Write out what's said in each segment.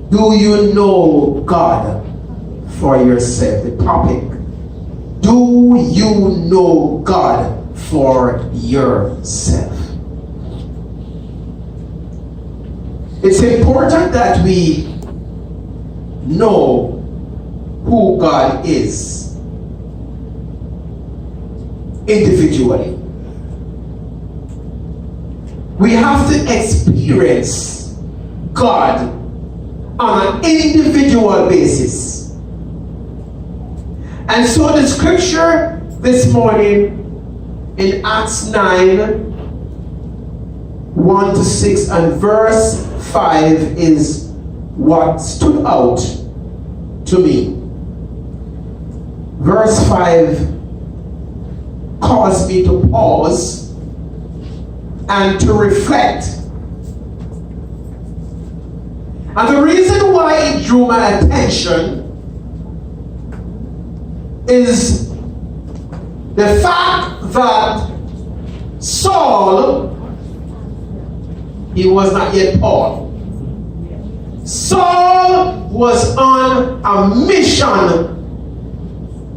Do you know God for yourself? The topic. Do you know God for yourself? It's important that we know who God is individually. We have to experience God on an individual basis. And so the scripture this morning in Acts 9, 1 to 6 and verse 5 is what stood out to me. Verse 5 caused me to pause and to reflect. And the reason why it drew my attention is the fact that Saul, he was not yet Paul. Saul was on a mission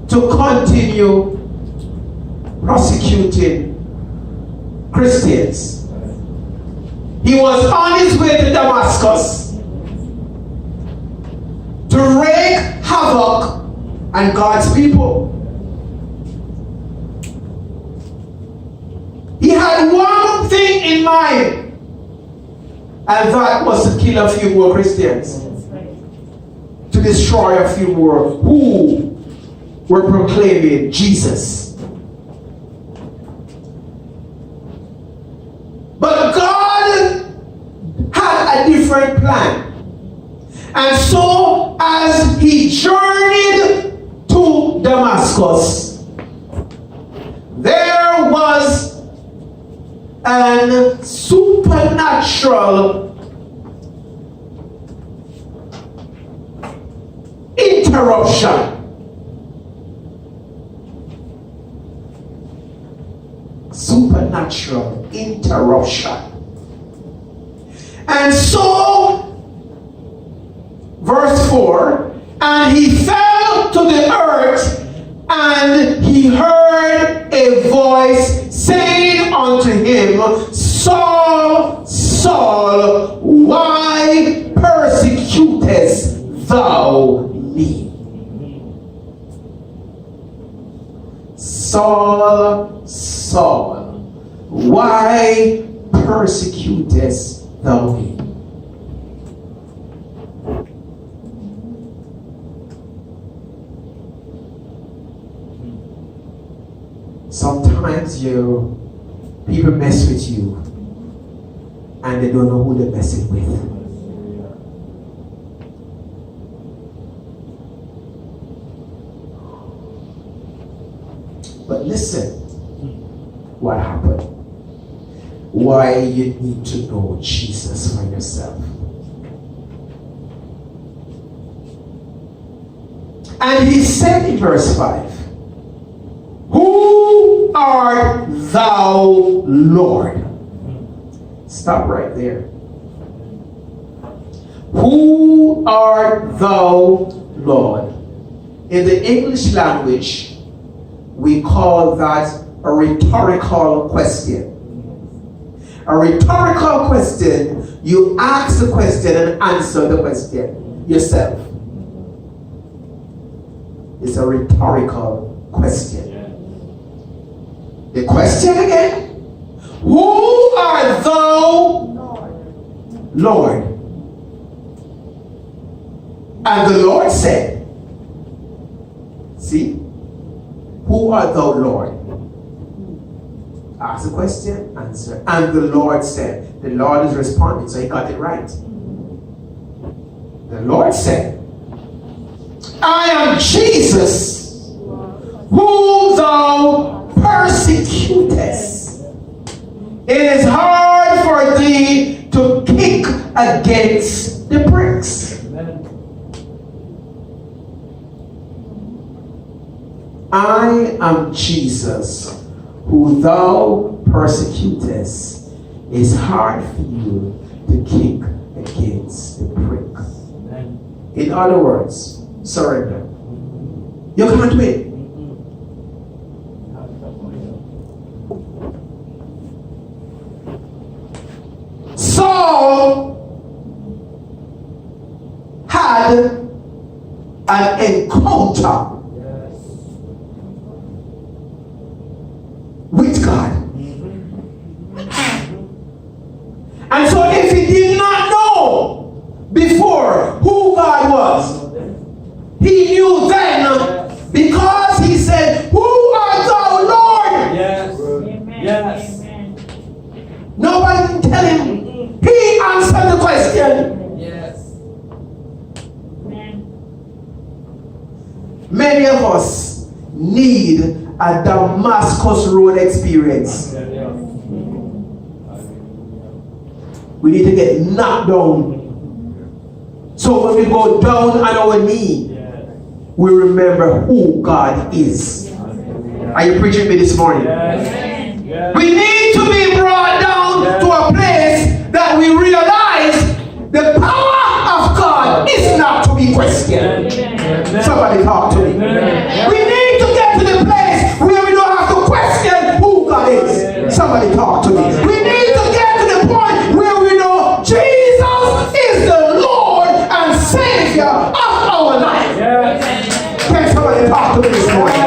to continue prosecuting Christians. He was on his way to Damascus to wreak havoc on God's people. He had one thing in mind, and that was to kill a few more Christians, to destroy a few more who were proclaiming Jesus. But God had a different plan. And so as he journeyed to Damascus, there was an supernatural interruption. Supernatural interruption. And so, verse 4, and he fell to the earth, and he heard a voice saying unto him, Saul, Saul, why persecutest thou me? Saul, Saul, why persecutest thou me? Sometimes people mess with you and they don't know who they're messing with. But listen, what happened? Why you need to know Jesus for yourself. And he said in verse 5, who art thou, Lord? Stop right there. Who art thou, Lord? In the English language, we call that a rhetorical question. A rhetorical question, you ask the question and answer the question yourself. It's a rhetorical question. The question again, who art thou, Lord? And the Lord said, see, who art thou, Lord? Ask the question, answer. And the Lord said, the Lord is responding, so he got it right. The Lord said, I am Jesus, whom thou persecutest. It is hard for thee to kick against the pricks. I am Jesus, who thou persecutest. It's hard for you to kick against the prick. In other words, surrender. You can't win. Saul had an encounter with God. And so if he did not know before who God was, he knew then because he said, "Who art thou, Lord?" Yes. Yes. Nobody can tell him. He answered the question. Yes. Many of us need a Damascus Road experience. We need to get knocked down. So when we go down on our knee, we remember who God is. Are you preaching me this morning? We need to be brought down to a place that we realize the power of God is not to be questioned. Somebody talk to me. We need to get to the place where we don't have to question who God is. Somebody talk to me. We need to get to the point where we know Jesus is the Lord and Savior of our life. Can somebody talk to me this morning?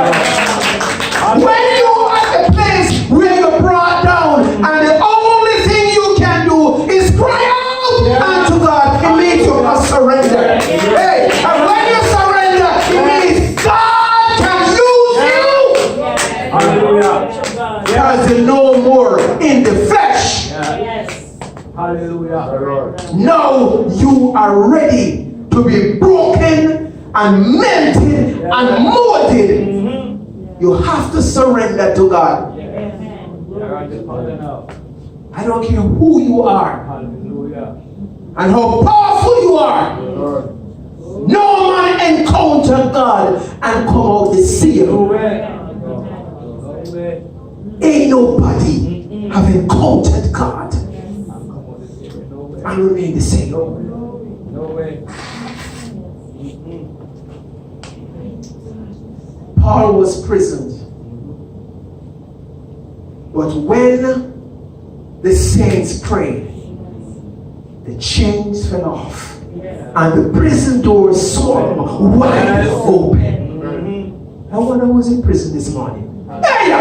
When you are at the place where you're brought down and the only thing you can do is cry out unto God, it means you must surrender. Hey, and when you surrender, it means God can use you. Hallelujah. Because you're no more in the flesh. Hallelujah. Now you are ready to be broken and melted and molded. You have to surrender to God. I don't care who you are and how powerful you are. No man encounter God and come out the same. Ain't nobody have encountered God and remain the same. No way. Paul was imprisoned. But when the saints prayed, the chains fell off and the prison doors swung wide open. I wonder who's in prison this morning. Hey!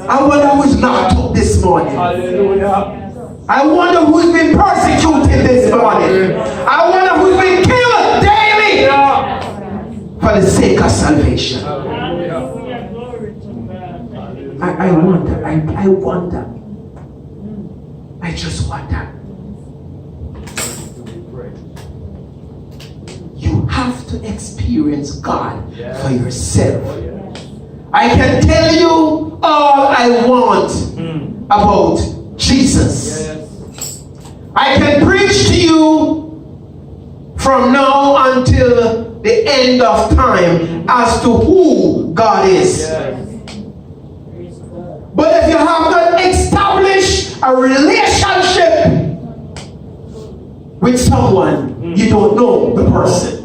I wonder who's locked up this morning. I wonder who's been persecuted this morning. I wonder who's been killed daily for the sake of salvation. I wonder. I just wonder. You have to experience God for yourself. I can tell you all I want about Jesus. I can preach to you from now until the end of time as to who God is. But if you have not established a relationship with someone, you don't know the person.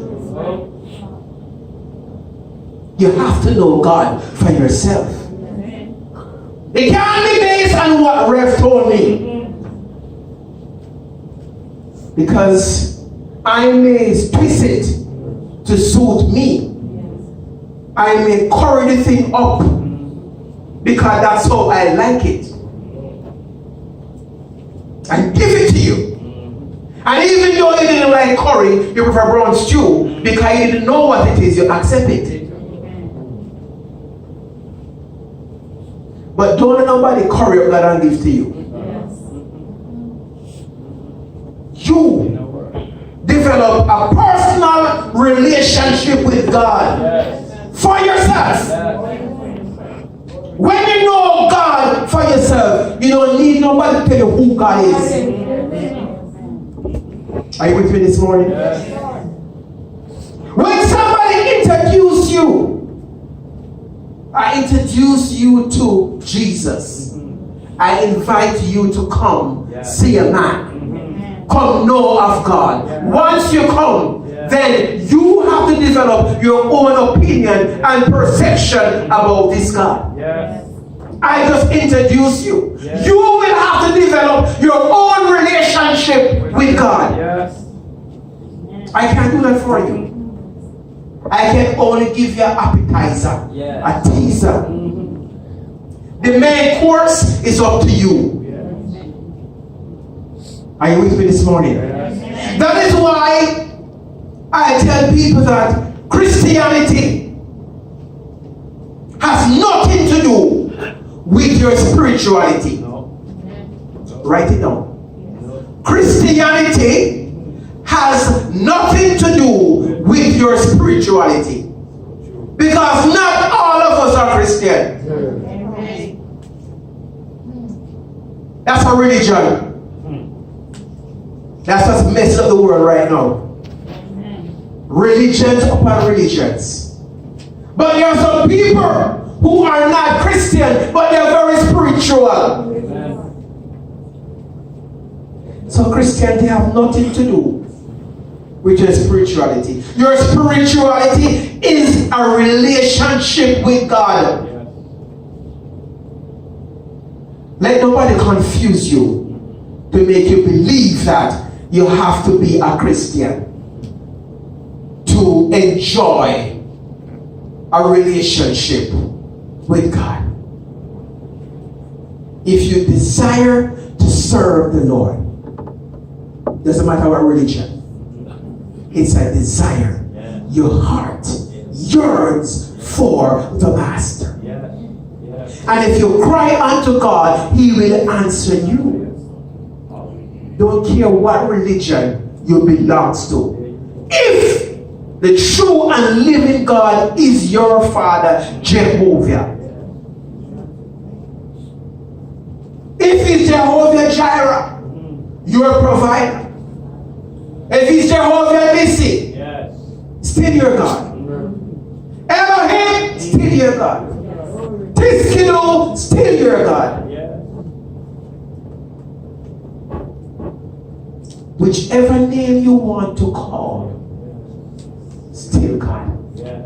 You have to know God for yourself. It can't be based on what Rev told me. Because I may twist it to suit me. I may curry the thing up because that's how I like it. And give it to you. And even though you didn't like curry, you prefer brown stew because you didn't know what it is, you accept it. But don't let nobody curry up God and give to you. You develop a personal relationship with God for yourself. When you know God for yourself, you don't need nobody to tell you who God is. Are you with me this morning? When somebody introduces you, I introduce you to Jesus. I invite you to come see a man. come know of God. Once you come, then you have to develop your own opinion and perception about this God. Yes. I just introduce you. You will have to develop your own relationship with God. Yes. I can't do that for you. I can only give you an appetizer, a teaser. The main course is up to you. Are you with me this morning? Yes. That is why I tell people that Christianity has nothing to do with your spirituality. No. Write it down. Christianity has nothing to do with your spirituality. Because not all of us are Christian. That's a religion. That's what's messing up the world right now. Religions upon religions. But there are some people who are not Christian, but they're very spiritual. Amen. So Christianity have nothing to do with your spirituality. Your spirituality is a relationship with God. Yes. Let nobody confuse you to make you believe that you have to be a Christian to enjoy a relationship with God. If you desire to serve the Lord, doesn't matter what religion, it's a desire. Your heart yearns for the Master. Yes. Yes. And if you cry unto God, He will answer you. Don't care what religion you belong to. If the true and living God is your Father, Jehovah. If He's Jehovah Jireh, your provider. If He's Jehovah Nissi, Yes. still your God. Elohim, still your God. Tiskinu, still your God. Yes. Whichever name you want to call, still God. Yes.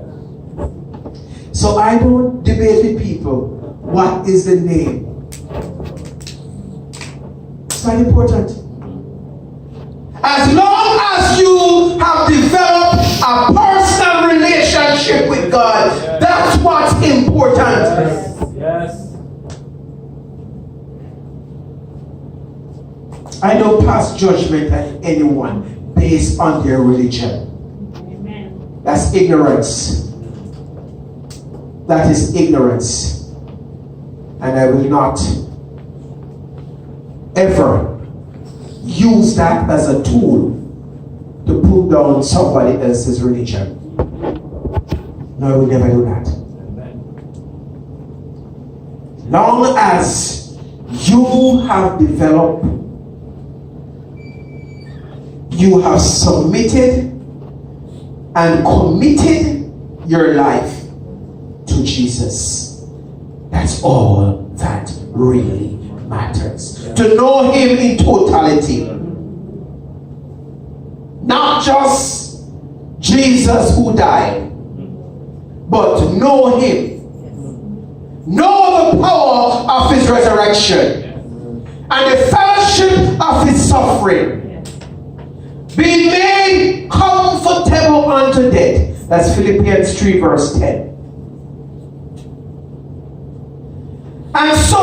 So I don't debate with people what is the name. It's not important. As long as you have developed a personal relationship with God, that's what's important. Yes. I don't pass judgment on anyone based on their religion. That's ignorance. That is ignorance. And I will not ever use that as a tool to put down somebody else's religion. No, I will never do that. Long as you have developed, you have submitted and committed your life to Jesus. That's all that really matters. To know Him in totality. Not just Jesus who died, but to know Him. Know the power of His resurrection and the fellowship of His suffering. Be made comfortable unto death. That's Philippians 3 verse 10. And so,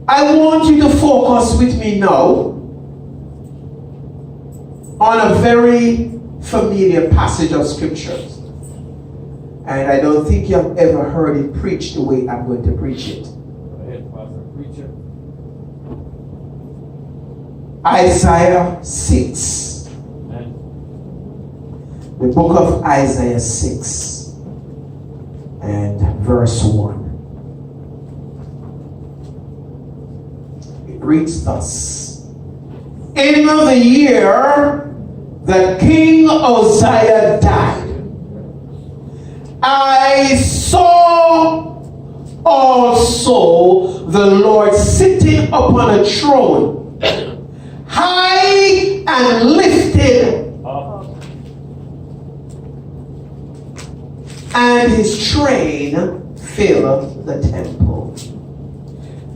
I want you to focus with me now on a very familiar passage of scriptures. And I don't think you have ever heard it preached the way I'm going to preach it. Go ahead, Pastor Preacher. Isaiah 6. Amen. The book of Isaiah 6 and verse 1. It reads thus. In the year that King Uzziah died, I saw also the Lord sitting upon a throne, high and lifted, Up. and his train filled the temple.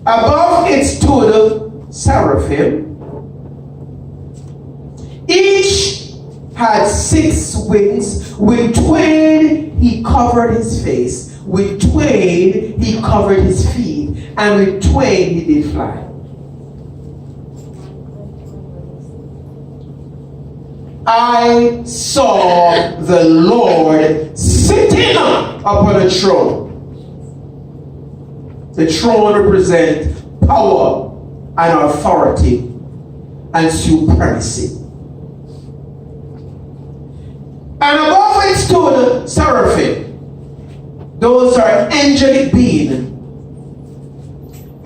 Above it stood seraphim. Each had 6 wings. With twain he covered his face. With twain he covered his feet. And with twain he did fly. I saw the Lord sitting upon a throne. The throne represents power and authority and supremacy. And above it stood seraphim. Those are angelic beings.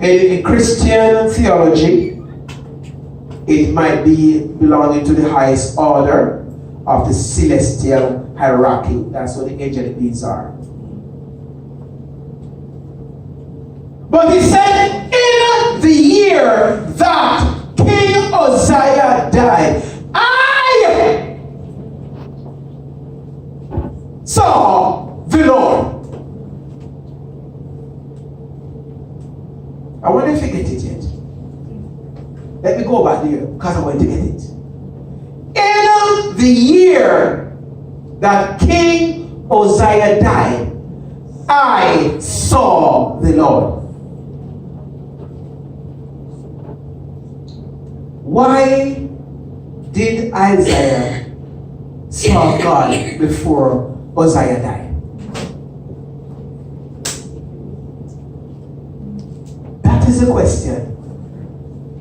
In Christian theology, it might be belonging to the highest order of the celestial hierarchy. That's what the angelic beings are. But he said, in the year that King Uzziah died, I saw the Lord. I wonder if you get it yet. Let me go back there because I want to get it. In the year that King Uzziah died, I saw the Lord. Why did Isaiah saw God before Uzziah died? That is a question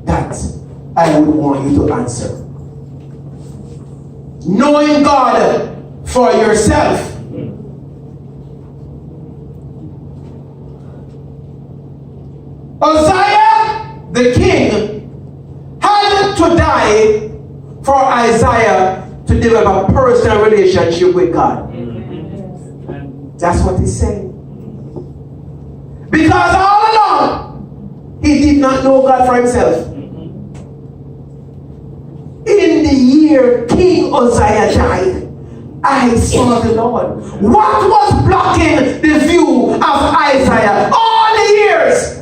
that I would want you to answer. Knowing God for yourself. Uzziah, the king, had to die for Isaiah to develop a personal relationship with God. That's what he's saying. Because all along, he did not know God for himself. In the year King Uzziah died, I saw the Lord. What was blocking the view of Isaiah all the years?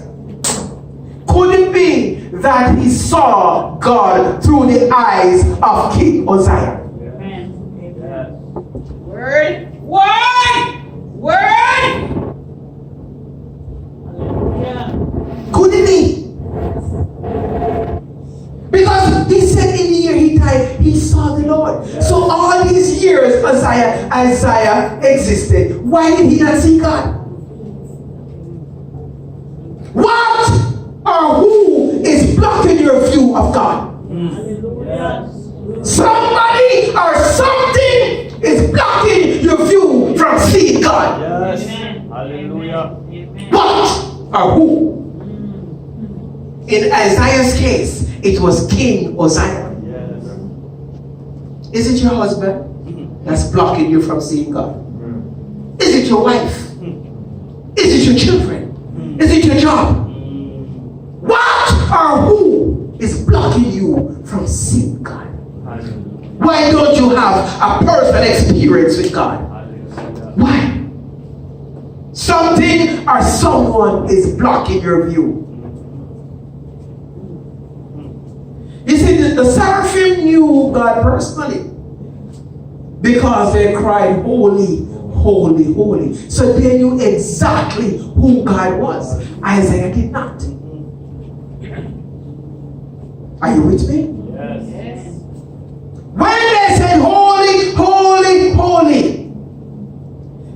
Could it be that he saw God through the eyes of King Uzziah? Amen. Yes. Word. Word. Word. Hallelujah. Could it be? Because he said in the year he died, he saw the Lord. Yeah. So all these years Isaiah existed. Why did he not see God? What or who is blocking your view of God? Hallelujah. Somebody or something is blocking your view from seeing God. Yes. Amen. Hallelujah. Amen. What or who? In Isaiah's case, it was King Uzziah. Yes. Is it your husband that's blocking you from seeing God? Is it your wife? Is it your children? Is it your job? What or who is blocking you from seeing God? Hallelujah. Why don't you have a personal experience with God? Hallelujah. Why? Something or someone is blocking your view. You see, the seraphim knew God personally because they cried, holy, holy, holy. So they knew exactly who God was. Isaiah did not. Are you with me? Yes. Yes. When they said holy, holy, holy,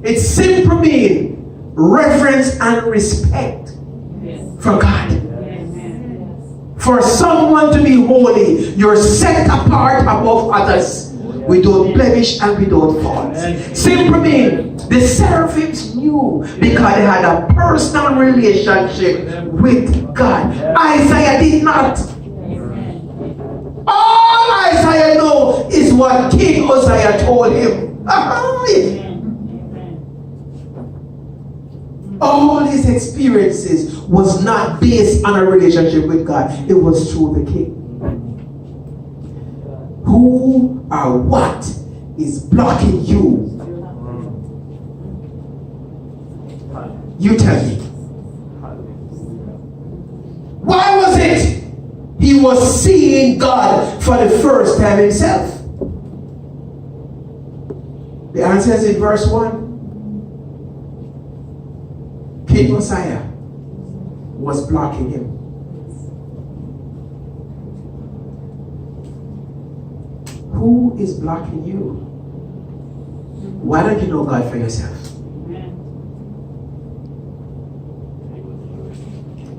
it simply means reverence and respect Yes. for God. Amen. For someone to be holy, you're set apart above others without blemish and without fault. Simply means the seraphims knew because they had a personal relationship with God. Isaiah did not. All Isaiah knows is what King Uzziah told him. All his experiences was not based on a relationship with God. It was through the king. Who or what is blocking you? You tell me. Why was it he was seeing God for the first time himself? The answer is in verse 1. King Uzziah was blocking him. Who is blocking you? Why don't you know God for yourself?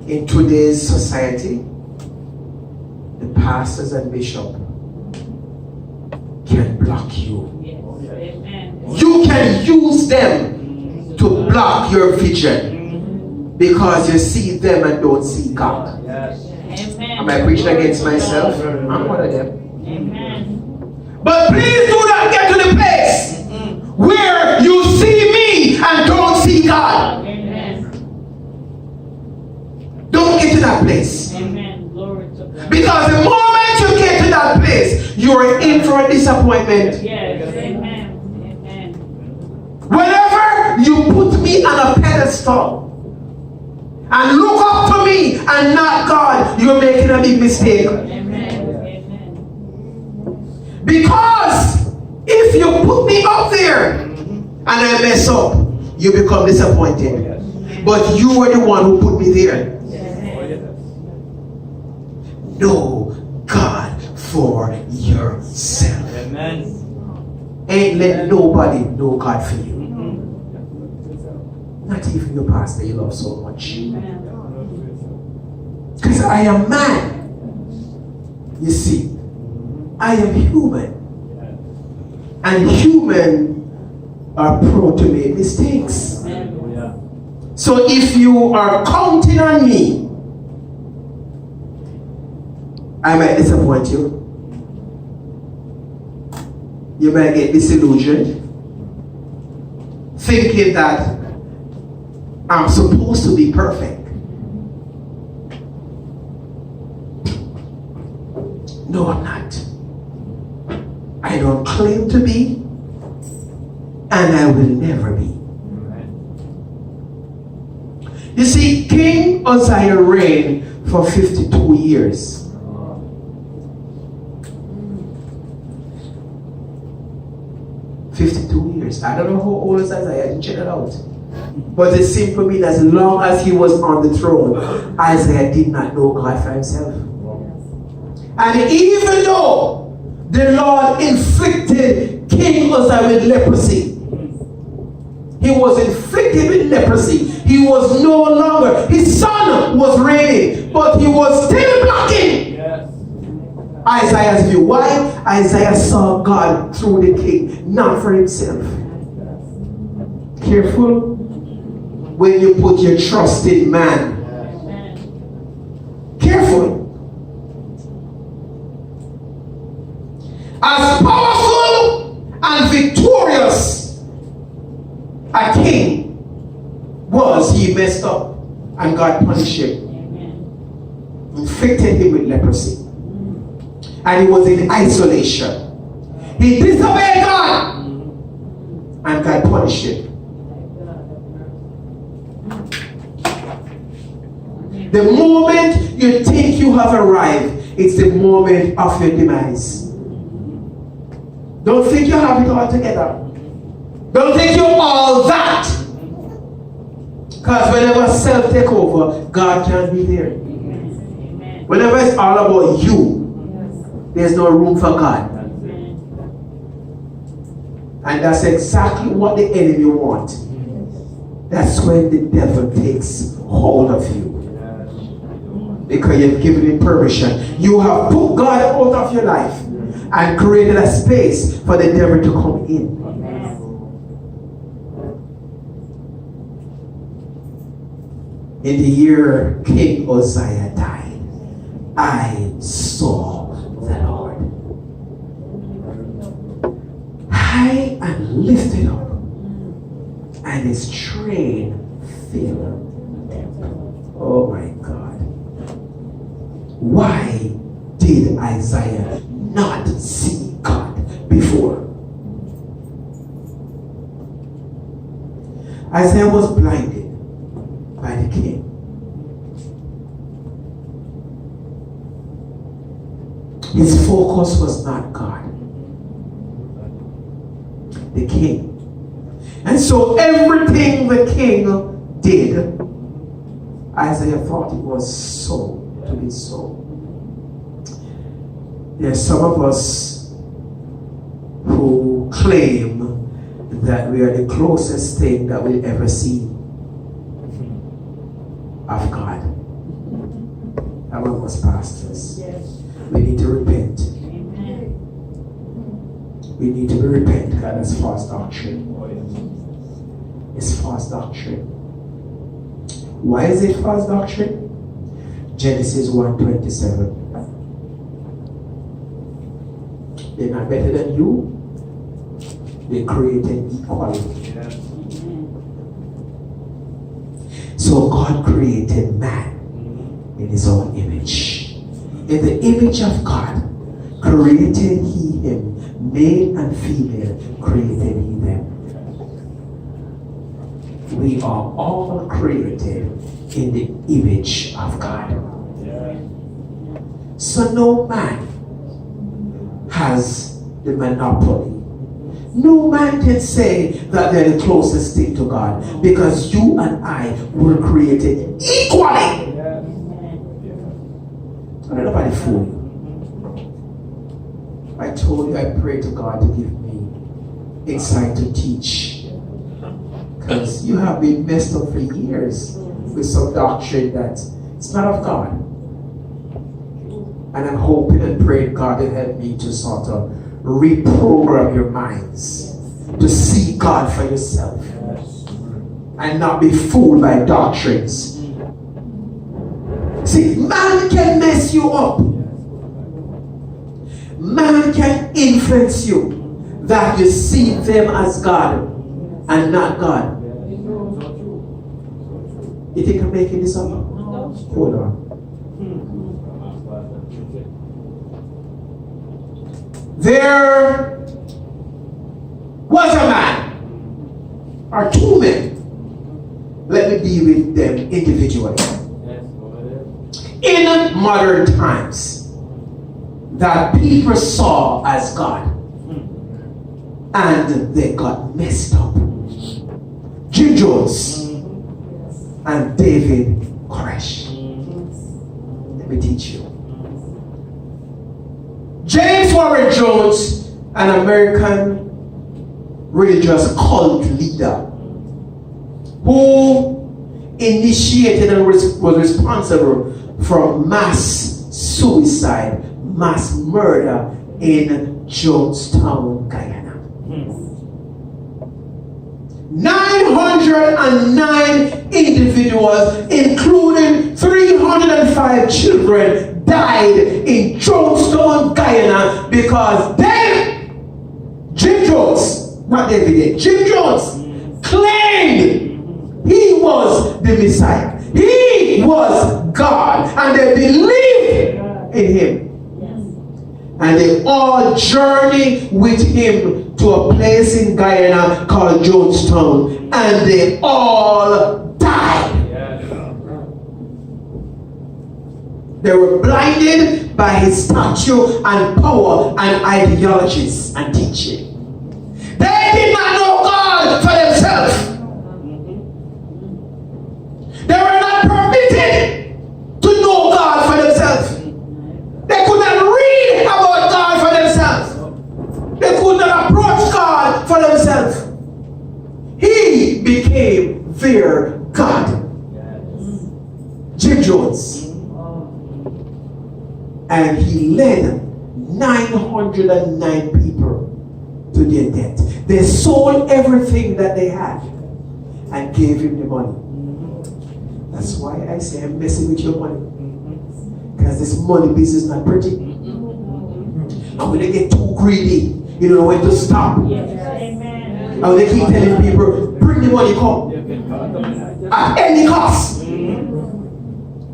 In today's society, the pastors and bishop can block you. You can use them to block your vision because you see them and don't see God. Am I preaching against myself? I'm one of them. But please do not get to the place where you see me and don't see God. Don't get to that place. Because the moment you get to that place, you are in for a disappointment. Whenever you put me on a pedestal and look up to me and not God, you're making a big mistake. Because if you put me up there and I mess up, you become disappointed. But you were the one who put me there. Know God for yourself. Ain't let nobody know God for you. Not even your pastor you love so much. Because I am man. You see, I am human. And human are prone to make mistakes. So if you are counting on me, I might disappoint you. You might get disillusioned, thinking that I'm supposed to be perfect. No, I'm not. I don't claim to be, and I will never be. You see, King Uzziah reigned for 52 years. 52 years. I don't know how old Uzziah is. I didn't check it out. But it seemed to me that as long as he was on the throne, Isaiah did not know God for himself. And even though the Lord inflicted King Uzziah with leprosy, he was inflicted with leprosy. He was no longer, his son was reigning, but he was still blocking Isaiah's view. Why? Isaiah saw God through the king, not for himself. Careful when you put your trust in man. Careful. As powerful and victorious a king was, he messed up and God punished him. Inflicted him with leprosy. And he was in isolation. He disobeyed God and God punished him. The moment you think you have arrived, it's the moment of your demise. Don't think you have it all together. Don't think you're all that. Because whenever self take over, God can't be there. Whenever it's all about you, there's no room for God. And that's exactly what the enemy wants. That's when the devil takes hold of you. Because you've given him permission. You have put God out of your life and created a space for the devil to come in. In the year King Uzziah died, I saw the Lord high and lifted up, and his train filled. Oh my God. Why did Isaiah not see before. Isaiah was blinded by the king. His focus was not God, the king. And so everything the king did, Isaiah thought it was so, to be so. There are some of us who claim that we are the closest thing that we'll ever see of God. Among us pastors. Yes. We need to repent. Amen. We need to be repentant. God, that's false doctrine. It's false doctrine. Why is it false doctrine? Genesis 1:27. They're not better than you. They created equality. So God created man in his own image. In the image of God created he him. Male and female created he them. We are all created in the image of God. So no man has the monopoly. No man can say that they're the closest thing to God, because you and I were created equally. Don't let nobody fool you. I told you I pray to God to give me insight to teach, because you have been messed up for years with some doctrine that it's not of God. And I'm hoping and praying God will help me to sort of reprogram your minds to see God for yourself and not be fooled by doctrines. See, man can mess you up. Man can influence you that you see them as God and not God. You think I'm making this up? Hold on. There was a man, or two men. Let me deal with them individually. In modern times, that people saw as God, and they got messed up. Jim Jones and David Koresh. Let me teach you. James Warren Jones, an American religious cult leader who initiated and was responsible for mass suicide, mass murder in Jonestown, Guyana. 909 individuals, including 305 children, died in Jonestown, Guyana, because Jim Jones, not David, Jim Jones claimed he was the Messiah. He was God, and they believed in him. And they all journeyed with him to a place in Guyana called Jonestown, and they all died. They were blinded by his stature and power and ideologies and teaching. They did not know God for themselves. They were not permitted to know God for themselves. They could not read about God for themselves. They could not approach God for themselves. He became their God. Jim Jones. And he led 909 people to their death. They sold everything that they had and gave him the money. That's why I say I'm messing with your money. Because this money business is not pretty. And when they get too greedy, you don't know when to stop. And when they keep telling people, bring the money, come. At any cost.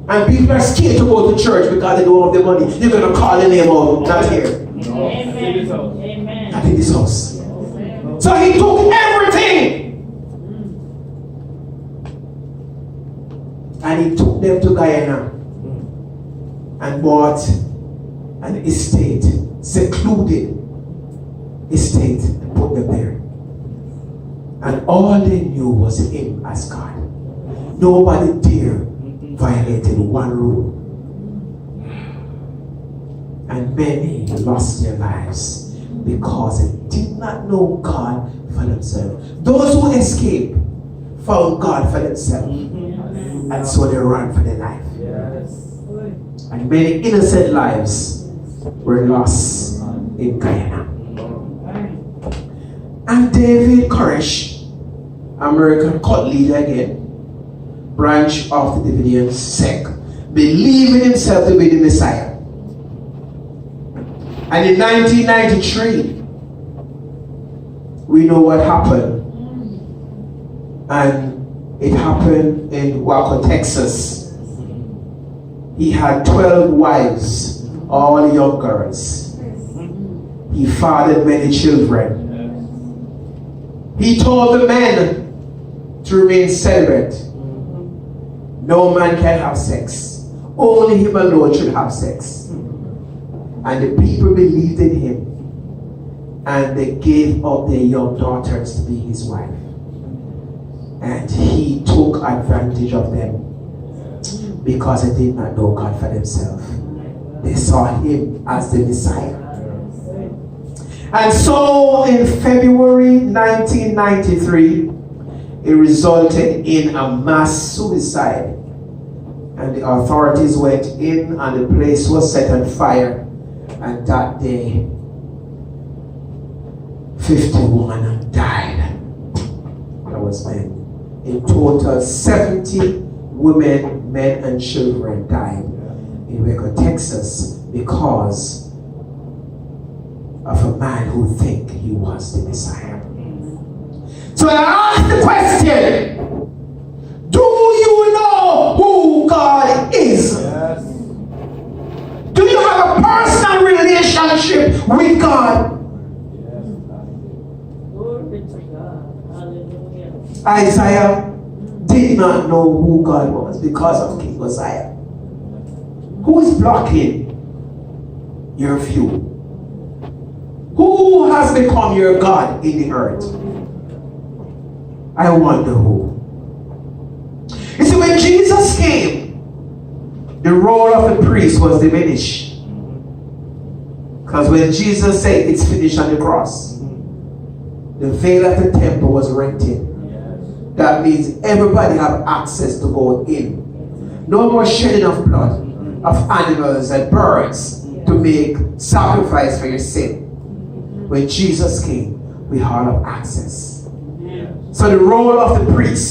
And people are scared to go to church because they don't have the money. You're going to call the name out, not here. Amen. that in this house. So he took everything and he took them to Guyana and bought an estate, secluded estate, and put them there. And all they knew was him as God. Nobody dare violated one rule. And many lost their lives because they did not know God for themselves. Those who escaped found God for themselves. And so they ran for their life. And many innocent lives were lost in Guyana. And David Koresh, American cult leader again, branch of the Davidian sect, believed in himself to be the Messiah. And in 1993, we know what happened. And it happened in Waco, Texas. He had 12 wives, all young girls. He fathered many children. He told the men to remain celibate. No man can have sex. Only him alone should have sex. And the people believed in him. And they gave up their young daughters to be his wife. And he took advantage of them because they did not know God for themselves. They saw him as the Messiah. And so in February 1993, it resulted in a mass suicide. And the authorities went in and the place was set on fire. And that day, 51 died. That was men. In total, 70 women, men, and children died in Waco, Texas because of a man who think he was the Messiah. So I ask the question, do you know who God is? Yes. Do you have a personal relationship with God? Glory to God. Hallelujah. Isaiah did not know who God was because of King Uzziah. Who is blocking your view? Who has become your God in the earth? I wonder who. You see, when Jesus came, the role of the priest was diminished. Because when Jesus said it's finished on the cross, the veil of the temple was rented. That means everybody have access to go in. No more shedding of blood of animals and birds to make sacrifice for your sin. When Jesus came, we all have access. So the role of the priest